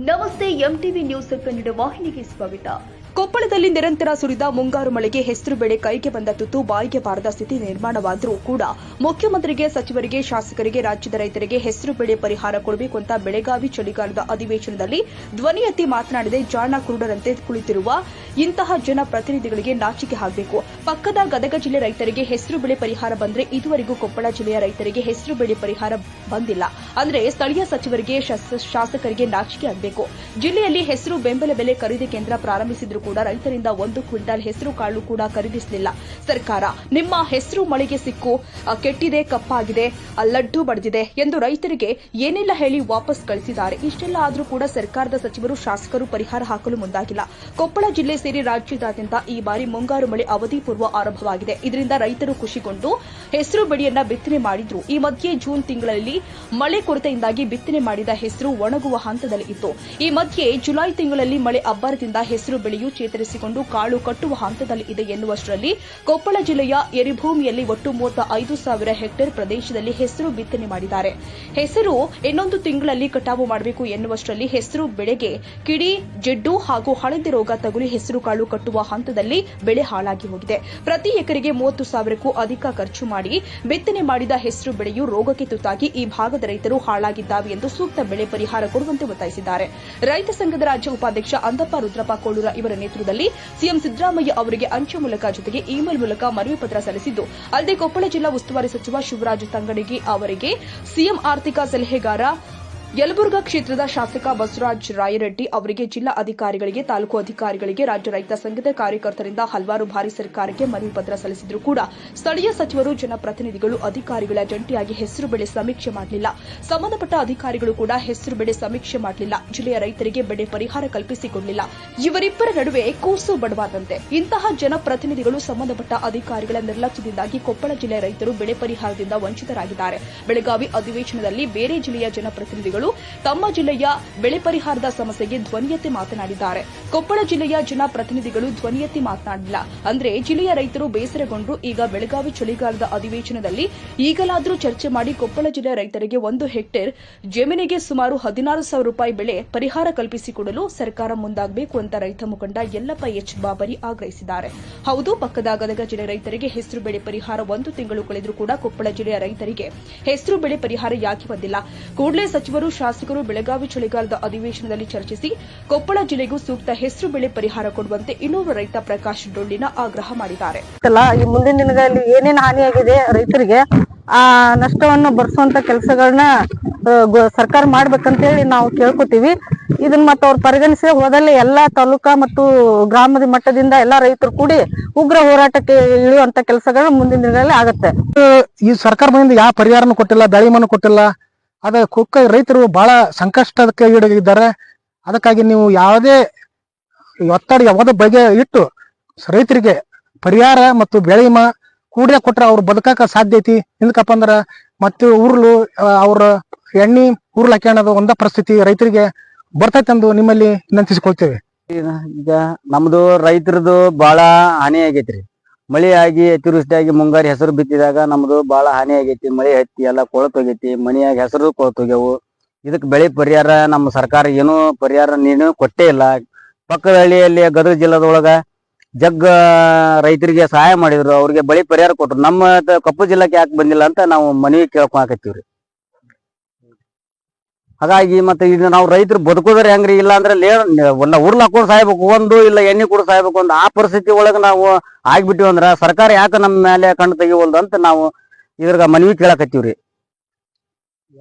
ನಮಸ್ತೆ MTV news Kannada ವಾಹಿನಿಗೆ ಸ್ವಾಗತ. ಕೊಪ್ಪಳದಲ್ಲಿ ನಿರಂತರ ಸುರಿದ ಮುಂಗಾರು ಮಳೆಗೆ ಹೆಸರು ಬೆಳೆ ಕೈಗೆ ಬಂದ ತುತ್ತು ಬಾಯಿಗೆ ಬಾರದ ಸ್ಥಿತಿ ನಿರ್ಮಾಣವಾದರೂ ಕೂಡ ಮುಖ್ಯಮಂತ್ರಿಗೆ, ಸಚಿವರಿಗೆ, ಶಾಸಕರಿಗೆ, ರಾಜ್ಯದ ರೈತರಿಗೆ ಹೆಸರು ಬೆಳೆ ಪರಿಹಾರ ಕೊಡಬೇಕು ಅಂತ ಬೆಳಗಾವಿ ಚಳಿಗಾಲದ ಅಧಿವೇಶನದಲ್ಲಿ ಧ್ವನಿ ಎತ್ತಿ ಮಾತನಾಡದೆ ಜಾಣ ಕುರುಡರಂತೆ ಕುಳಿತಿರುವ ಇಂತಹ ಜನಪ್ರತಿನಿಧಿಗಳಿಗೆ ನಾಚಿಕೆ ಆಗಬೇಕು. ಪಕ್ಕದ ಗದಗ ಜಿಲ್ಲೆ ರೈತರಿಗೆ ಹೆಸರು ಬೆಳೆ ಪರಿಹಾರ ಬಂದ್ರೆ ಇದುವರೆಗೂ ಕೊಪ್ಪಳ ಜಿಲ್ಲೆಯ ರೈತರಿಗೆ ಹೆಸರು ಬೆಳೆ ಪರಿಹಾರ ಬಂದಿಲ್ಲ ಅಂದ್ರೆ ಸ್ಥಳೀಯ ಸಚಿವರಿಗೆ, ಶಾಸಕರಿಗೆ ನಾಚಿಕೆ ಆಗಬೇಕು. ಜಿಲ್ಲೆಯಲ್ಲಿ ಹೆಸರು ಬೆಂಬಲ ಬೆಲೆ ಖರೀದಿ ಕೇಂದ್ರ ಪ್ರಾರಂಭಿಸಿದ್ರು ಕೂಡ ರೈತರಿಂದ 1 ಕ್ವಿಂಟಾಲ್ ಹೆಸರು ಕಾಳು ಕೂಡ ಖರೀದಿಸಲಿಲ್ಲ ಸರ್ಕಾರ. ನಿಮ್ಮ ಹೆಸರು ಮಳೆಗೆ ಸಿಕ್ಕು ಕೆಟ್ಟಿದೆ, ಕಪ್ಪಾಗಿದೆ, ಲಡ್ಡು ಬಡಿದಿದೆ ಎಂದು ರೈತರಿಗೆ ಏನೆಲ್ಲ ಹೇಳಿ ವಾಪಸ್ ಕಳಿಸಿದ್ದಾರೆ. ಇಷ್ಟೆಲ್ಲ ಆದರೂ ಕೂಡ ಸರ್ಕಾರದ ಸಚಿವರು, ಶಾಸಕರು ಪರಿಹಾರ ಹಾಕಲು ಮುಂದಾಗಿಲ್ಲ. ಕೊಪ್ಪಳ ಜಿಲ್ಲೆ ಸೇರಿ ರಾಜ್ಯದಾದ್ಯಂತ ಈ ಬಾರಿ ಮುಂಗಾರು ಮಳೆ ಅವಧಿ ಪೂರ್ವ ಆರಂಭವಾಗಿದೆ. ಇದರಿಂದ ರೈತರು ಖುಷಿಗೊಂಡು ಹೆಸರು ಬೆಳೆಯನ್ನ ಬಿತ್ತನೆ ಮಾಡಿದ್ರು. ಈ ಮಧ್ಯೆ ಜೂನ್ ತಿಂಗಳಲ್ಲಿ ಮಳೆ ಕೊರತೆಯಿಂದಾಗಿ ಬಿತ್ತನೆ ಮಾಡಿದ ಹೆಸರು ಒಣಗುವ ಹಂತದಲ್ಲಿ ಇತ್ತು. ಈ ಮಧ್ಯೆ ಜುಲೈ ತಿಂಗಳಲ್ಲಿ ಮಳೆ ಅಬ್ಬರದಿಂದ ಹೆಸರು ಬೆಳೆಯು ಚೇತರಿಸಿಕೊಂಡು ಕಾಳು ಕಟ್ಟುವ ಹಂತದಲ್ಲಿ ಇದೆ ಎನ್ನುವಷ್ಟರಲ್ಲಿ ಕೊಪ್ಪಳ ಜಿಲ್ಲೆಯ ಎರಿಭೂಮಿಯಲ್ಲಿ ಒಟ್ಟು 35,000 ಹೆಕ್ಟೇರ್ ಪ್ರದೇಶದಲ್ಲಿ ಹೆಸರು ಬಿತ್ತನೆ ಮಾಡಿದ್ದಾರೆ. ಹೆಸರು ಇನ್ನೊಂದು ತಿಂಗಳಲ್ಲಿ ಕಟಾವು ಮಾಡಬೇಕು ಎನ್ನುವಷ್ಟರಲ್ಲಿ ಹೆಸರು ಬೆಳೆಗೆ ಕಿಡಿ, ಜಿಡ್ಡು ಹಾಗೂ ಹಳದಿ ರೋಗ ತಗುಲಿ ಹೆಸರು ಕಾಳು ಕಟ್ಟುವ ಹಂತದಲ್ಲಿ ಬೆಳೆ ಹಾಳಾಗಿ ಹೋಗಿದೆ. ಪ್ರತಿ ಎಕರೆಗೆ 30,000ಕ್ಕೂ ಅಧಿಕ ಖರ್ಚು ಮಾಡಿ ಬಿತ್ತನೆ ಮಾಡಿದ ಹೆಸರು ಬೆಳೆಯು ರೋಗಕ್ಕೆ ತುತ್ತಾಗಿ ಈ ಭಾಗದ ರೈತರು ಹಾಳಾಗಿದ್ದಾವೆ ಎಂದು ಸೂಕ್ತ ಬೆಳೆ ಪರಿಹಾರ ಕೊಡುವಂತೆ ಒತ್ತಾಯಿಸಿದ್ದಾರೆ. ರೈತ ಸಂಘದ ರಾಜ್ಯ ಉಪಾಧ್ಯಕ್ಷ ಅಂದಪ್ಪ ರುದ್ರಪ್ಪ ಕೋಳೂರ ಇವರ ನೇತೃತ್ವದಲ್ಲಿ ಸಿಎಂ ಸಿದ್ದರಾಮಯ್ಯ ಅವರಿಗೆ ಅಂಚೆ ಮೂಲಕ ಜೊತೆಗೆ ಇಮೇಲ್ ಮೂಲಕ ಮನವಿ ಪತ್ರ ಸಲ್ಲಿಸಿದ್ದು, ಅಲ್ಲದೆ ಕೊಪ್ಪಳ ಜಿಲ್ಲಾ ಉಸ್ತುವಾರಿ ಸಚಿವ ಶಿವರಾಜ ತಂಗಡಗಿ ಅವರಿಗೆ ಸಿಎಂ ಆರ್ಥಿಕ ಸಲಹೆಗಾರ, ಯಲಬುರ್ಗಾ ಕ್ಷೇತ್ರದ ಶಾಸಕ ಬಸವರಾಜ ರಾಯರೆಡ್ಡಿ ಅವರಿಗೆ, ಜಿಲ್ಲಾ ಅಧಿಕಾರಿಗಳಿಗೆ, ತಾಲೂಕು ಅಧಿಕಾರಿಗಳಿಗೆ, ರಾಜ್ಯ ರೈತ ಸಂಘದ ಕಾರ್ಯಕರ್ತರಿಂದ ಹಲವಾರು ಬಾರಿ ಸರ್ಕಾರಕ್ಕೆ ಮನವಿ ಪತ್ರ ಸಲ್ಲಿಸಿದರೂ ಕೂಡ ಸ್ಥಳೀಯ ಸಚಿವರು, ಜನಪ್ರತಿನಿಧಿಗಳು, ಅಧಿಕಾರಿಗಳ ಜಂಟಿಯಾಗಿ ಹೆಸರು ಬೆಳೆ ಸಮೀಕ್ಷೆ ಮಾಡಲಿಲ್ಲ. ಸಂಬಂಧಪಟ್ಟ ಅಧಿಕಾರಿಗಳು ಕೂಡ ಹೆಸರು ಬೆಳೆ ಸಮೀಕ್ಷೆ ಮಾಡಲಿಲ್ಲ. ಜಿಲ್ಲೆಯ ರೈತರಿಗೆ ಬೆಳೆ ಪರಿಹಾರ ಕಲ್ಪಿಸಿಕೊಡಲಿಲ್ಲ. ಇವರಿಬ್ಬರ ನಡುವೆ ಕೂಸು ಬಡವಾದಂತೆ. ಇಂತಹ ಜನಪ್ರತಿನಿಧಿಗಳು, ಸಂಬಂಧಪಟ್ಟ ಅಧಿಕಾರಿಗಳ ನಿರ್ಲಕ್ಷ್ಯದಿಂದಾಗಿ ಕೊಪ್ಪಳ ಜಿಲ್ಲೆಯ ರೈತರು ಬೆಳೆ ಪರಿಹಾರದಿಂದ ವಂಚಿತರಾಗಿದ್ದಾರೆ. ಬೆಳಗಾವಿ ಅಧಿವೇಶನದಲ್ಲಿ ಬೇರೆ ಜಿಲ್ಲೆಯ ಜನಪ್ರತಿನಿಧಿಗಳು ತಮ್ಮ ಜಿಲ್ಲೆಯ ಬೆಳೆ ಪರಿಹಾರದ ಸಮಸ್ಯೆಗೆ ಧ್ವನಿ ಎತ್ತಿ ಮಾತನಾಡಿದ್ದಾರೆ. ಕೊಪ್ಪಳ ಜಿಲ್ಲೆಯ ಜನಪ್ರತಿನಿಧಿಗಳು ಧ್ವನಿ ಎತ್ತಿ ಮಾತನಾಡಿಲ್ಲ ಅಂದ್ರೆ ಜಿಲ್ಲೆಯ ರೈತರು ಬೇಸರಗೊಂಡು ಈಗ ಬೆಳಗಾವಿ ಚಳಿಗಾಲದ ಅಧಿವೇಶನದಲ್ಲಿ ಈಗಲಾದರೂ ಚರ್ಚೆ ಮಾಡಿ ಕೊಪ್ಪಳ ಜಿಲ್ಲೆಯ ರೈತರಿಗೆ 1 ಹೆಕ್ಟೇರ್ ಜಮೀನಿಗೆ ಸುಮಾರು 16,000 ರೂಪಾಯಿ ಬೆಳೆ ಪರಿಹಾರ ಕಲ್ಪಿಸಿಕೊಡಲು ಸರ್ಕಾರ ಮುಂದಾಗಬೇಕು ಅಂತ ರೈತ ಮುಖಂಡ ಯಲ್ಲಪ್ಪ ಎಚ್ ಬಾಬರಿ ಆಗ್ರಹಿಸಿದ್ದಾರೆ. ಹೌದು, ಪಕ್ಕದ ಗದಗ ಜಿಲ್ಲೆ ರೈತರಿಗೆ ಹೆಸರು ಬೆಳೆ ಪರಿಹಾರ 1 ತಿಂಗಳು ಕಳೆದರೂ ಕೂಡ ಕೊಪ್ಪಳ ಜಿಲ್ಲೆಯ ರೈತರಿಗೆ ಹೆಸರು ಬೆಳೆ ಪರಿಹಾರ ಯಾಕೆ ಬಂದಿಲ್ಲ? ಕೂಡಲೇ ಸಚಿವರು, ಶಾಸಕರು ಬೆಳಗಾವಿ ಚಳಿಗಾಲದ ಅಧಿವೇಶನದಲ್ಲಿ ಚರ್ಚಿಸಿ ಕೊಪ್ಪಳ ಜಿಲ್ಲೆಗೂ ಸೂಕ್ತ ಹೆಸರು ಬೆಳೆ ಪರಿಹಾರ ಕೊಡುವಂತೆ ಇನ್ನೋರ್ವ ರೈತ ಪ್ರಕಾಶ್ ಡೊಳ್ಳಿನ ಆಗ್ರಹ ಮಾಡಿದ್ದಾರೆ. ಈ ಮುಂದಿನ ದಿನಗಳಲ್ಲಿ ಏನೇನು ಹಾನಿಯಾಗಿದೆ ರೈತರಿಗೆ ಆ ನಷ್ಟವನ್ನು ಭರಿಸುವಂತ ಕೆಲಸಗಳನ್ನ ಸರ್ಕಾರ ಮಾಡ್ಬೇಕಂತೇಳಿ ನಾವು ಕೇಳ್ಕೊತೀವಿ. ಇದನ್ನ ಮತ್ತೆ ಅವ್ರು ಪರಿಗಣಿಸಿ ಹೋದಲ್ಲಿ ಎಲ್ಲಾ ತಾಲೂಕಾ ಮತ್ತು ಗ್ರಾಮದ ಮಟ್ಟದಿಂದ ಎಲ್ಲಾ ರೈತರು ಕೂಡಿ ಉಗ್ರ ಹೋರಾಟಕ್ಕೆ ಇಳಿಯುವಂತ ಕೆಲಸಗಳು ಮುಂದಿನ ದಿನಗಳಲ್ಲಿ ಆಗತ್ತೆ. ಈ ಸರ್ಕಾರ ಬಂದಿಂದ ಯಾವ ಪರಿಹಾರನೂ ಕೊಟ್ಟಿಲ್ಲ, ಬೆಳೆ ವಿಮೆನೂ ಕೊಟ್ಟಿಲ್ಲ. ಅದ ಕುಕ್ಕ ರೈತರು ಬಹಳ ಸಂಕಷ್ಟಕ್ಕೆ ಈಡಾಗಿದ್ದಾರೆ. ಅದಕ್ಕಾಗಿ ನೀವು ಯಾವುದೇ ಒತ್ತಡ ಯಾವುದೇ ಬಗೆ ಇಟ್ಟು ರೈತರಿಗೆ ಪರಿಹಾರ ಮತ್ತು ಬೆಳೆ ವಿಮಾ ಕೂಡಲೇ ಕೊಟ್ರೆ ಅವ್ರು ಬದುಕಾಕ ಸಾಧ್ಯ ಐತಿ. ఎందుಕಪ್ಪ ಅಂದ್ರ ಮತ್ತೆ ಉರುಳು ಅವ್ರ ಎಣ್ಣಿ ಉರುಳು ಹಾಕ್ಯಣದು ಒಂದ ಪರಿಸ್ಥಿತಿ ರೈತರಿಗೆ ಬರ್ತೈತೆ ಎಂದು ನಿಮ್ಮಲ್ಲಿ ವಿನಂತಿಸಿಕೊಳ್ತೇವೆ. ಈಗ ನಮ್ದು ರೈತರದು ಬಹಳ ಹಾನಿ ಆಗೈತ್ರಿ. ಮಳಿ ಆಗಿ ಅತಿವೃಷ್ಟಿಯಾಗಿ ಮುಂಗಾರಿ ಹೆಸರು ಬಿತ್ತಿದಾಗ ನಮ್ದು ಬಹಳ ಹಾನಿ ಆಗೈತಿ. ಮಳಿ ಹತ್ತಿ ಎಲ್ಲ ಕೊಳತೋಗೈತಿ, ಮನಿಯಾಗ ಹೆಸರು ಕೊಳತೋಗ್ಯಾವು. ಇದಕ್ ಬೆಳೆ ಪರಿಹಾರ ನಮ್ಮ ಸರ್ಕಾರ ಏನೂ ಪರಿಹಾರ ನೀನು ಕೊಟ್ಟೇ ಇಲ್ಲ. ಪಕ್ಕದ ಹಳ್ಳಿಯಲ್ಲಿ ಗದಗ ಜಿಲ್ಲಾದೊಳಗ ಜಗ್ಗ ರೈತರಿಗೆ ಸಹಾಯ ಮಾಡಿದ್ರು, ಅವ್ರಿಗೆ ಬೆಳೆ ಪರಿಹಾರ ಕೊಟ್ರು. ನಮ್ಮ ಕೊಪ್ಪಳ ಜಿಲ್ಲಾಕ್ಕೆ ಯಾಕೆ ಬಂದಿಲ್ಲ ಅಂತ ನಾವು ಮನವಿ ಕೇಳ್ಕೊಳಕತ್ತೀವ್ರಿ. ಹಾಗಾಗಿ ಮತ್ತೆ ಈಗ ನಾವು ರೈತರು ಬದುಕೋದ್ರ ಹೆಂಗ್ರಿ? ಇಲ್ಲ ಅಂದ್ರೆ ಎಲ್ಲ ಉರ್ಲ್ ಹಾಕೊಂಡು ಸಾಯ್ಬೇಕು, ಒಂದು ಇಲ್ಲ ಎಣ್ಣೆ ಕೂಡ ಸಾಯ್ಬೇಕು, ಒಂದು ಆ ಪರಿಸ್ಥಿತಿ ಒಳಗ ನಾವು ಆಗ್ಬಿಟ್ಟಿವಿ ಅಂದ್ರ ಸರ್ಕಾರ ಯಾಕೆ ನಮ್ಮ ಮೇಲೆ ಕಣ್ಣು ತೆಗಿವಲ್ದು ಅಂತ ನಾವು ಇದ್ರಾಗ ಮನವಿ ಕೇಳಕತ್ತೀವ್ರಿ.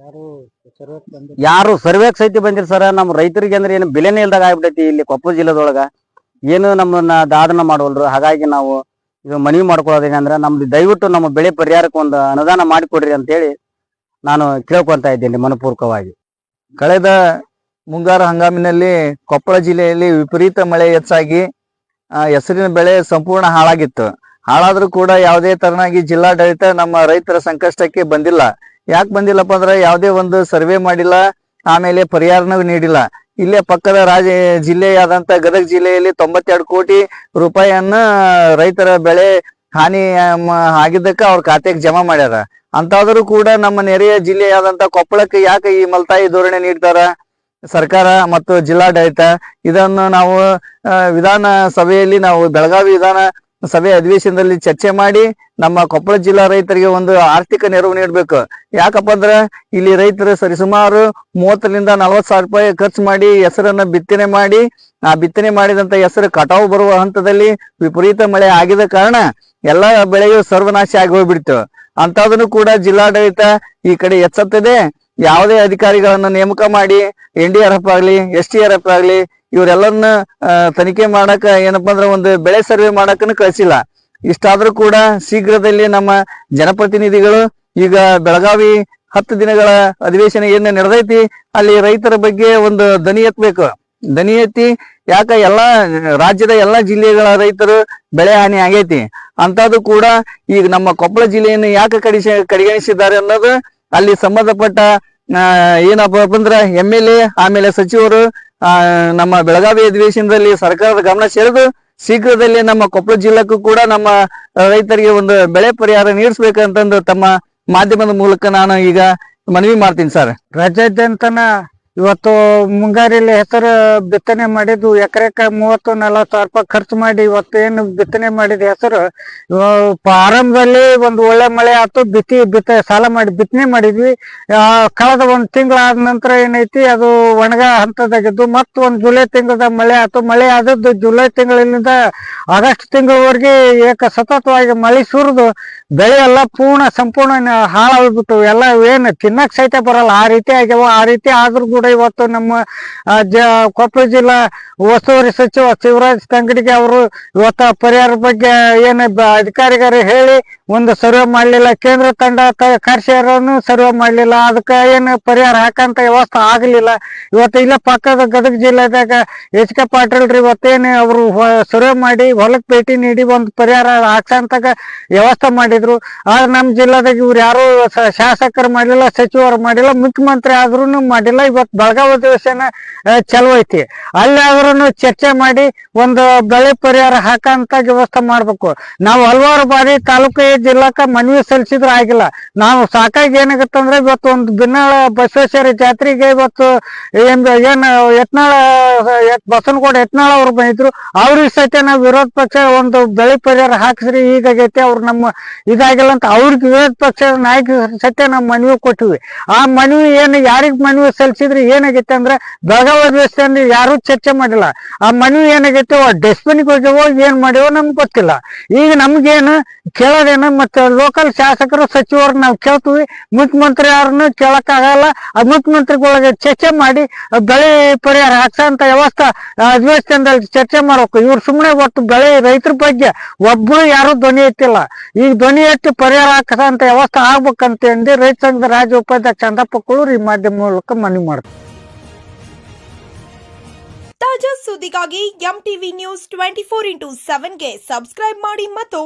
ಯಾರು ಸರ್ವೇಕ್ ಸಹಿತ ಬಂದಿರಿ ಸರ್. ನಮ್ಮ ರೈತರಿಗೆ ಅಂದ್ರೆ ಏನು ಬೆಲೆನೇ ಇಲ್ದಾಗ ಆಗ್ಬಿಟ್ಟೈತಿ ಇಲ್ಲಿ ಕೊಪ್ಪಳ ಜಿಲ್ಲಾದೊಳಗ. ಏನು ನಮ್ಮನ್ನ ದಾದನ ಮಾಡವಲ್ರು. ಹಾಗಾಗಿ ನಾವು ಇದು ಮನವಿ ಮಾಡ್ಕೊಳ್ಳೋದೇನಂದ್ರ ನಮ್ದು ದಯವಿಟ್ಟು ನಮ್ಮ ಬೆಳೆ ಪರಿಹಾರಕ್ಕೆ ಒಂದು ಅನುದಾನ ಮಾಡಿಕೊಡ್ರಿ ಅಂತೇಳಿ ನಾನು ಕೇಳ್ಕೊಂತ ಇದ್ದೇನೆ ಮನಪೂರ್ವಕವಾಗಿ. ಕಳೆದ ಮುಂಗಾರು ಹಂಗಾಮಿನಲ್ಲಿ ಕೊಪ್ಪಳ ಜಿಲ್ಲೆಯಲ್ಲಿ ವಿಪರೀತ ಮಳೆ ಹೆಚ್ಚಾಗಿ ಹೆಸರಿನ ಬೆಳೆ ಸಂಪೂರ್ಣ ಹಾಳಾಗಿತ್ತು. ಹಾಳಾದ್ರೂ ಕೂಡ ಯಾವುದೇ ತರನಾಗಿ ಜಿಲ್ಲಾಡಳಿತ ನಮ್ಮ ರೈತರ ಸಂಕಷ್ಟಕ್ಕೆ ಬಂದಿಲ್ಲ. ಯಾಕೆ ಬಂದಿಲ್ಲಪ್ಪ ಅಂದ್ರೆ ಯಾವುದೇ ಒಂದು ಸರ್ವೆ ಮಾಡಿಲ್ಲ, ಆಮೇಲೆ ಪರಿಹಾರನೂ ನೀಡಿಲ್ಲ. ಇಲ್ಲೇ ಪಕ್ಕದ ಜಿಲ್ಲೆಯಾದಂತ ಗದಗ ಜಿಲ್ಲೆಯಲ್ಲಿ 92 ಕೋಟಿ ರೂಪಾಯಿಯನ್ನ ರೈತರ ಬೆಳೆ ಹಾನಿ ಆಗಿದ್ದಕ್ಕೆ ಅವ್ರ ಖಾತೆಗೆ ಜಮಾ ಮಾಡ್ಯಾರ. ಅಂತಾದ್ರೂ ಕೂಡ ನಮ್ಮ ನೆರೆಯ ಜಿಲ್ಲೆಯಾದಂತ ಕೊಪ್ಪಳಕ್ಕೆ ಯಾಕೆ ಈ ಮಲ್ತಾಯಿ ಧೋರಣೆ ನೀಡ್ತಾರ? ಸರ್ಕಾರ ಮತ್ತು ಜಿಲ್ಲಾಡಳಿತ ಇದನ್ನು ನಾವು ವಿಧಾನ ಸಭೆಯಲ್ಲಿ ನಾವು ಬೆಳಗಾವಿ ವಿಧಾನ ಸಭೆ ಅಧಿವೇಶನದಲ್ಲಿ ಚರ್ಚೆ ಮಾಡಿ ನಮ್ಮ ಕೊಪ್ಪಳ ಜಿಲ್ಲಾ ರೈತರಿಗೆ ಒಂದು ಆರ್ಥಿಕ ನೆರವು ನೀಡಬೇಕು. ಯಾಕಪ್ಪ ಅಂದ್ರೆ ಇಲ್ಲಿ ರೈತರು ಸರಿಸುಮಾರು 30ರಿಂದ 40 ಸಾವಿರ ರೂಪಾಯಿ ಖರ್ಚು ಮಾಡಿ ಹೆಸರನ್ನ ಬಿತ್ತನೆ ಮಾಡಿ ಆ ಬಿತ್ತನೆ ಮಾಡಿದಂತ ಹೆಸರು ಕಟಾವು ಬರುವ ಹಂತದಲ್ಲಿ ವಿಪರೀತ ಮಳೆ ಆಗಿದ ಕಾರಣ ಎಲ್ಲಾ ಬೆಳೆಯು ಸರ್ವನಾಶ ಆಗಿ ಹೋಗ್ಬಿಡ್ತು. ಅಂತದನ್ನು ಕೂಡ ಜಿಲ್ಲಾಡಳಿತ ಈ ಕಡೆ ಎಚ್ಚೆತ್ತದೆ. ಯಾವುದೇ ಅಧಿಕಾರಿಗಳನ್ನ ನೇಮಕ ಮಾಡಿ NDRF ಆಗ್ಲಿ STRF ಆಗ್ಲಿ ಇವರೆಲ್ಲರನ್ನ ತನಿಖೆ ಮಾಡಕ ಏನಪ್ಪಾ ಅಂದ್ರೆ ಒಂದು ಬೆಳೆ ಸರ್ವೆ ಮಾಡಕನು ಕಳಿಸಿಲ್ಲ. ಇಷ್ಟಾದ್ರೂ ಕೂಡ ಶೀಘ್ರದಲ್ಲಿ ನಮ್ಮ ಜನಪ್ರತಿನಿಧಿಗಳು ಈಗ ಬೆಳಗಾವಿ 10 ದಿನಗಳ ಅಧಿವೇಶನ ಏನ್ ನಡೆದೈತಿ ಅಲ್ಲಿ ರೈತರ ಬಗ್ಗೆ ಒಂದು ದನಿ ಎತ್ತಬೇಕು. ದನಿ ಎತ್ತಿ ಯಾಕ ಎಲ್ಲಾ ರಾಜ್ಯದ ಎಲ್ಲಾ ಜಿಲ್ಲೆಗಳ ರೈತರು ಬೆಳೆ ಹಾನಿ ಆಗೈತಿ, ಅಂತದ್ದು ಕೂಡ ಈಗ ನಮ್ಮ ಕೊಪ್ಪಳ ಜಿಲ್ಲೆಯನ್ನು ಯಾಕೆ ಕಡೆಗಣಿಸಿದ್ದಾರೆ ಅನ್ನೋದು ಅಲ್ಲಿ ಸಂಬಂಧಪಟ್ಟ ಏನಪ್ಪ ಅಂದ್ರೆ MLA ಆಮೇಲೆ ಸಚಿವರು ನಮ್ಮ ಬೆಳಗಾವಿ ಅಧಿವೇಶನದಲ್ಲಿ ಸರ್ಕಾರದ ಗಮನ ಸೆಳೆದು ಶೀಘ್ರದಲ್ಲಿ ನಮ್ಮ ಕೊಪ್ಪಳ ಜಿಲ್ಲೆಕ್ಕೂ ಕೂಡ ನಮ್ಮ ರೈತರಿಗೆ ಒಂದು ಬೆಳೆ ಪರಿಹಾರ ನೀಡಿಸ್ಬೇಕಂತಂದು ತಮ್ಮ ಮಾಧ್ಯಮದ ಮೂಲಕ ನಾನು ಈಗ ಮನವಿ ಮಾಡ್ತೀನಿ ಸರ್. ರಾಜ್ಯಾದ್ಯಂತನ ಇವತ್ತು ಮುಂಗಾರಿಯಲ್ಲಿ ಹೆಸರು ಬಿತ್ತನೆ ಮಾಡಿದ್ದು ಎಕರೆಕ 30-40 ಸಾವಿರ ರೂಪಾಯಿ ಖರ್ಚು ಮಾಡಿ ಇವತ್ತು ಏನು ಬಿತ್ತನೆ ಮಾಡಿದ ಹೆಸರು ಆರಂಭದಲ್ಲಿ ಒಂದು ಒಳ್ಳೆ ಮಳೆ ಆಯ್ತು, ಸಾಲ ಮಾಡಿ ಬಿತ್ತನೆ ಮಾಡಿದ್ವಿ. ಕಳೆದ 1 ತಿಂಗಳ ಆದ ನಂತರ ಏನೈತಿ ಅದು ಒಣಗ ಹಂತದಾಗಿದ್ದು ಮತ್ತ ಒಂದು ಜುಲೈ ತಿಂಗಳದ ಮಳೆ ಆಯ್ತು. ಮಳೆ ಆದದ್ದು ಜುಲೈ ತಿಂಗಳಿಂದ ಆಗಸ್ಟ್ ತಿಂಗಳವರೆಗೆ ಸತತವಾಗಿ ಮಳೆ ಸುರಿದು ಬೆಳೆ ಎಲ್ಲ ಸಂಪೂರ್ಣ ಹಾಳಾಗ್ಬಿಟ್ಟು ಎಲ್ಲ ಏನು ತಿನ್ನಕ್ ಸಹಿತ ಬರಲ್ಲ ಆ ರೀತಿ ಆಗ್ಯಾವ. ಆ ರೀತಿ ಆದ್ರೂ ಕೂಡ ಇವತ್ತು ನಮ್ಮ ಕೊಪ್ಪಳ ಜಿಲ್ಲಾ ಉಸ್ತುವಾರಿ ಸಚಿವ ಶಿವರಾಜ್ ತಂಗಡಿಗೆ ಅವರು ಇವತ್ತು ಪರಿಹಾರ ಬಗ್ಗೆ ಏನು ಅಧಿಕಾರಿಗಳು ಹೇಳಿ ಒಂದು ಸರ್ವೆ ಮಾಡ್ಲಿಲ್ಲ, ಕೇಂದ್ರ ತಂಡ ಕರ್ಸಿಯರನ್ನು ಸರ್ವೆ ಮಾಡ್ಲಿಲ್ಲ, ಅದಕ್ಕೆ ಏನು ಪರಿಹಾರ ಹಾಕಂತ ವ್ಯವಸ್ಥೆ ಆಗ್ಲಿಲ್ಲ. ಇವತ್ತು ಇಲ್ಲೇ ಪಕ್ಕದ ಗದಗ ಜಿಲ್ಲೆದಾಗ HK ಪಾಟೀಲ್ ರೀ ಇವತ್ತೇನು ಅವರು ಸರ್ವೆ ಮಾಡಿ ಹೊಲಕ್ ಭೇಟಿ ನೀಡಿ ಒಂದು ಪರಿಹಾರ ಹಾಕ್ಸಂತಾಗ ವ್ಯವಸ್ಥೆ ಮಾಡಿದ್ರು. ಆದ್ರೆ ನಮ್ಮ ಜಿಲ್ಲಾದಾಗ ಇವ್ರು ಯಾರು ಶಾಸಕರು ಮಾಡಿಲ್ಲ, ಸಚಿವರು ಮಾಡಿಲ್ಲ, ಮುಖ್ಯಮಂತ್ರಿ ಆದ್ರೂ ಮಾಡಿಲ್ಲ. ಇವತ್ತು ಬೆಳಗಾವಿ ಅಧಿವೇಶನ ಚಲೋ ಐತಿ, ಅಲ್ಲಿ ಆದ್ರೂ ಚರ್ಚೆ ಮಾಡಿ ಒಂದು ಬೆಳೆ ಪರಿಹಾರ ಹಾಕಂತ ವ್ಯವಸ್ಥೆ ಮಾಡ್ಬೇಕು. ನಾವು ಹಲವಾರು ಬಾರಿ ತಾಲೂಕು ಜಿಲ್ಲಾಕ ಮನವಿ ಸಲ್ಲಿಸಿದ್ರು ಆಗಿಲ್ಲ. ನಾವು ಸಾಕಾಗಿ ಏನಾಗತ್ತಂದ್ರೆ ಇವತ್ತು ಒಂದು ಬಿನ್ನಾಳ ಬಸವೇಶ್ವರ ಜಾತ್ರೆಗೆ ಇವತ್ತು ಏನು ಬಸವನಗೌಡ ಯತ್ನಾಳ ಅವ್ರು ಬಂದಿದ್ರು, ಅವ್ರಿಗೆ ಸಹಿತ ನಾವು ವಿರೋಧ ಪಕ್ಷ ಒಂದು ಬೆಳೆ ಪರಿಹಾರ ಹಾಕಿಸ್ರಿ ಹೀಗಾಗೈತಿ ಅವ್ರು ನಮ್ಮ ಇದಾಗಿಲ್ಲ ಅಂತ ಅವ್ರಿಗೆ ವಿರೋಧ ಪಕ್ಷದ ನಾಯಕ ಸಹಿತ ನಾವು ಮನವಿ ಕೊಟ್ಟಿವಿ. ಆ ಮನವಿ ಏನು ಯಾರಿಗ್ ಮನವಿ ಸಲ್ಲಿಸಿದ್ರೆ ಏನಾಗೈತೆ ಅಂದ್ರೆ ಬೆಳಗಾವಿ ಅಧಿವೇಶನದಲ್ಲಿ ಯಾರು ಚರ್ಚೆ ಮಾಡಿಲ್ಲ. ಆ ಮನವಿ ಏನಾಗೈತೆ ಡಸ್ಟ್ಬಿನ್ಗೆ ಹೋಗ್ಯವೋ ಏನ್ ಮಾಡ್ಯವೋ ನಮ್ಗೆ ಗೊತ್ತಿಲ್ಲ. ಈಗ ನಮ್ಗೇನು ಕೇಳೋದೇನು ಮತ್ತೆ ಲೋಕಲ್ ಶಾಸಕರು ಸಚಿವರು ನಾವು ಕೇಳ್ತೀವಿ, ಮುಖ್ಯಮಂತ್ರಿ ಯಾರನ್ನು ಕೇಳಕ್ಕಾಗಲ್ಲ. ಆ ಮುಖ್ಯಮಂತ್ರಿಗಳಿಗೆ ಚರ್ಚೆ ಮಾಡಿ ಬೆಳೆ ಪರಿಹಾರ ಹಾಕ್ಸಂತ ವ್ಯವಸ್ಥೆ ಅಧಿವೇಶನದಲ್ಲಿ ಚರ್ಚೆ ಮಾಡ್ಬೇಕು. ಇವ್ರು ಸುಮ್ಮನೆ ಒಟ್ಟು ಬೆಳೆ ರೈತರ ಬಗ್ಗೆ ಒಬ್ರು ಯಾರು ಧ್ವನಿ ಎತ್ತಿಲ್ಲ. ಈಗ ಧ್ವನಿ ಎತ್ತಿ ಪರಿಹಾರ ಹಾಕಂತ ವ್ಯವಸ್ಥೆ ಆಗ್ಬೇಕಂತ ಹೇಳಿ ರೈತ ಸಂಘದ ರಾಜ್ಯ ಉಪಾಧ್ಯಕ್ಷ ಚಂದಪ್ಪ ಕುಳೂರ್ ಈ ಮಾಧ್ಯಮ ಮೂಲಕ ಮನವಿ ಮಾಡ್ತಾರೆ. ತಾಜಾ ಸುದ್ದಿಗಾಗಿ MTV News 24x7 ಗೆ ಸಬ್ಸ್ಕ್ರೈಬ್ ಮಾಡಿ ಮತ್ತು